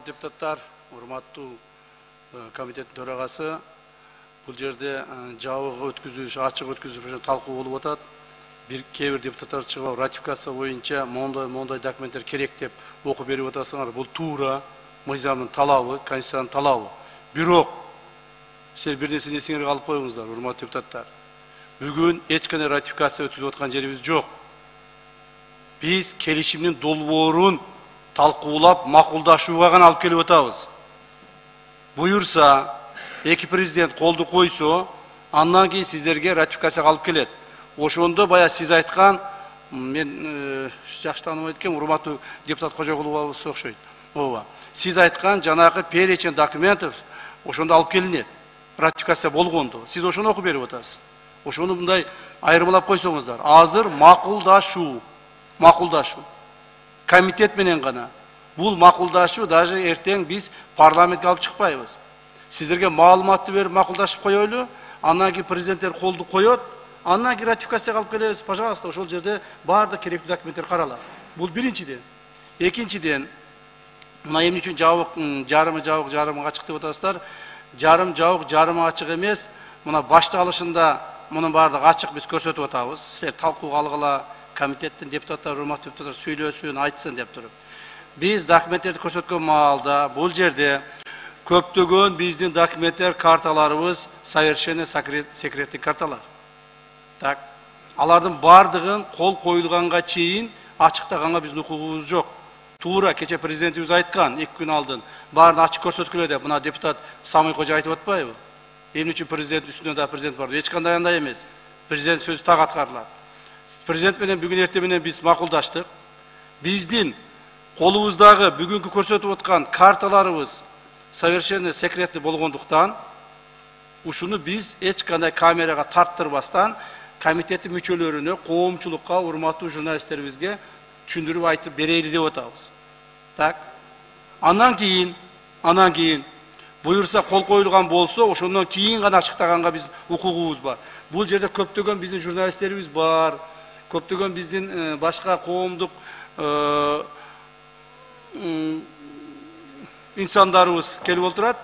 Депутаттар, урматтуу комитет төрагасы, бул жерде жабык өткүзүш, ачык өткүзүш талкуу болуп атат. Кээ бир депутаттар чыгып ратификация боюнча мондай документтер керек деп окуп берип атасыңар. Бул туура мыйзамдын талабы, конституциянын талабы. Бирок силер бир нерсени эсиңерге алып коюңуздар, урматтуу депутаттар. Бүгүн эч кандай ратификация өткүзүп аткан жерибиз жок. Биз келишимдин долбоорун талкуулап, макулдашууга гана алып келип атабыз. Буюрса, эки президент колду койсо, андан кийин сиздерге ратификацияга алып келет. Ошондо бая сиз айткан, мен жакшы тааныбайт экенмин, урматтуу депутат Кожокулов окшойт. Ооба. Сиз айткан жанагы перечень документов ошондо алып келинет. Ратификация болгондо. Сиз ошону окуп берип атасыз. Ошону мындай айырмалап койсоңуздар. Азыр макулдашуу. Комитет менен гана. Бул макулдашуу даже эртең биз парламентке алып чыкпайбыз. Сиздерге маалыматты берип макулдашып коелу, андан кийин президенттер колду коет, андан кийин ратификацияга алып келебиз. Пожалуйста, ошол жерде баардык керектүү документтер каралат. Бул биринчиден. Экинчиден, мына эмне үчүн жарымы ачык деп атасыздар? Жарымы ачык эмес. Мына башталышында мунун баардыгы ачык биз көрсөтүп атабыз. Силер талкууга алгыла, комитеттин депутаттары, урматтуу депутаттар сүйлөсүн, айтсын деп туруп. Биз документтерди көрсөткөн маалда бул жерде көптөгөн биздин документтер, карталарыбыз совершенно секреттик карталар. Так. Алардын баардыгын кол коюлганга чейин ачыктаганга биздин укугубуз жок. Туура кече президентибиз айткан 2 күн алдын баарын ачык көрсөткүлө деп мына депутат Самый Кожа айтып атпайбы? Эмне үчүн президент үстүнөн да президент бар? Эч кандай андай эмес. Президент сөзү так аткарылат. Президент менен бүгүн эртең менен биз макулдаштык. Биздин колубуздагы бүгүнкү көрсөтүп аткан карталарыбыз совершенно секретный болгондуктан ушуну биз эч кандай камерага тарттырбастан комитеттин мүчөлөрүнө, коомчулукка, урматтуу журналисттерибизге түшүндүрүп айтып берели деп атабыз. Так. Андан кийин буюрса кол коюлган болсо, ошондон кийин гана ачыктаганга биз укугубуз бар. Бул жерде көптөгөн биздин журналисттерибиз бар, көптөгөн биздин башка коомдук инсандарыбыз келип отурат.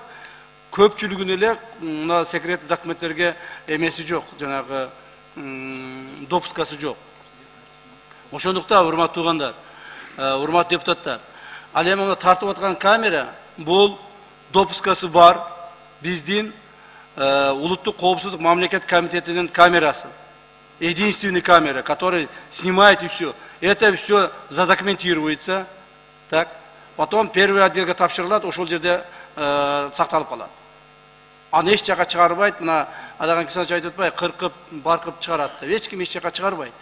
Көпчүлүгүнүн эле мына секреттүү документтерге эмеси жок, жанагы допускасы жок. Ошондуктан урматтуу туугандар, урматтуу депутаттар, ал эми мына тартып аткан камера бул допускасы бар биздин улуттук коопсуздук мамлекет комитетинин камерасы. Единственный камера, который снимает и все. Это все задокументируется. Так. Потом первый отделге тапшырылат, ошол жерде сакталып калат. Аны эч жака чыгарбайт, мына Адаган Кисанович айтып атпайбы, кыркып, баркып чыгарат деп. Эч ким эч жака чыгарбайт.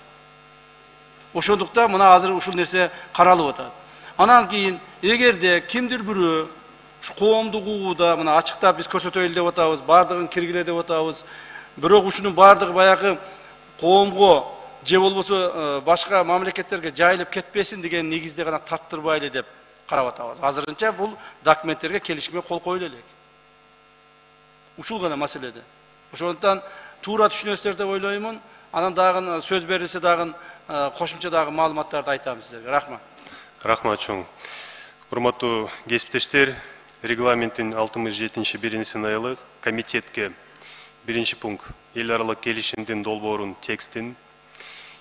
Ошондуктан мына азыр ушул нерсе каралып атат. Анан кийин эгерде кимдир бирөө коомдук угууда мына ачыктап биз көрсөтөлү деп атабыз, баардыгын киргиле деп атабыз. Бирок ушунун баардыгы баягы коомго же болбосо башка мамлекеттерге жайылып кетпесин деген негизде гана тарттырбайлы деп карап атабыз. Азырынча бул документтерге келишимге кол коюлу элек. Ушул гана маселеде. Ошондуктан туура түшүнөсүздөр деп ойлоймун. Анан дагы сөз берилсе дагы кошумча дагы маалыматтарды айтам сиздерге. Рахмат. Рахмат чоң. Урматтуу кесиптештер, регламенттин 67-1 айылы комитетке 1 пункт эл аралык келишимдин долбоорун текстин,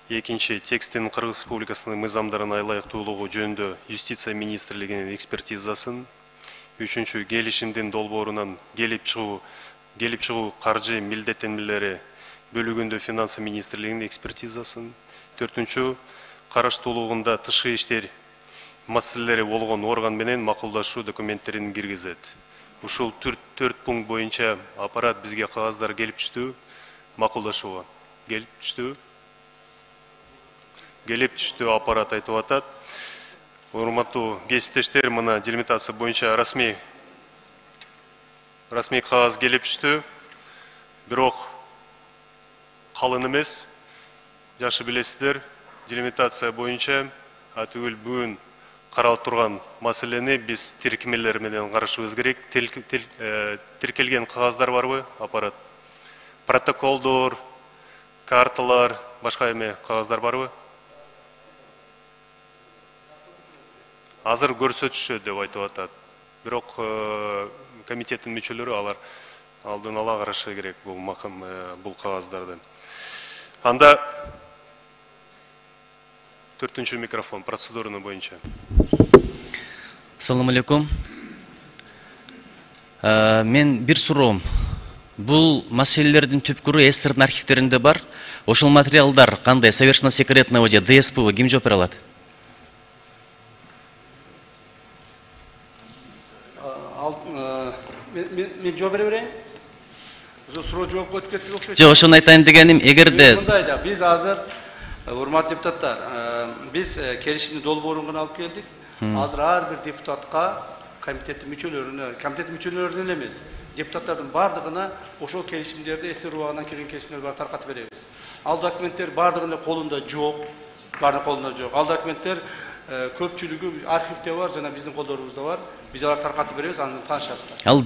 2 текстин Кыргыз Республикасынын мыйзамдарына ылайыктуулугу жөнүндө юстиция министрлигинин экспертизасын, 3 келишимдин долбоорунан келип чыгуу каржы милдеттенмелери бөлүгүндө финансы министрлигинин экспертизасын, 4 караштуулугунда тышкы иштер маселелери болгон орган менен макулдашуу документтерин киргизет. Ушул 4 пункт боюнча аппарат бизге кагаздар келип түштү, макулдашууга келип түштү, аппарат айтып атат. Урматтуу кесиптештер, мына делимитация боюнча расмий кагаз келип түштү. Бирок калын эмес. Жакшы билесиздер, делимитация боюнча түгүл бүгүн каралып турган маселени биз тиркемелер менен карашыбыз керек. Тиркелген кагаздар барбы, аппарат? Протоколдор, карталар, башка эме кагаздар барбы? Азыр көрсөтүшү деп айтып атат. бирок комитеттин мүчөлөрү алар алдын ала карашы керек бул кагаздарды. Анда 4-чү микрофон процедураны боюнча. Assalamu alaikum. Мен bir суроом. Бул маселелердин түпкүрү эстердин архивтеринде бар. Ошол материалдар кандай совершенно секретного же ДСП ким жооп бере алат? Мен жооп бере берейин. Суроо жоопко өтүп кетти окшойт. Жок, ошону айтайын дегеним, эгерде Мындай да, биз азыр урматтуу депутаттар, биз келишимди долбоорун алып келдик. Азыр ар бир депутатка комитеттин мүчөлөрүнө эле эмес, депутаттардын бардыгына ошол келишимдерди СРУ-дан келген келишимдерди бар таркатып беребиз. Ал документтер бардыгынын колунда жок, Ал документтер көпчүлүгү архивде бар жана биздин колдорубузда бар. Биз аларды таркатып беребиз, андан таанышасыздар. ал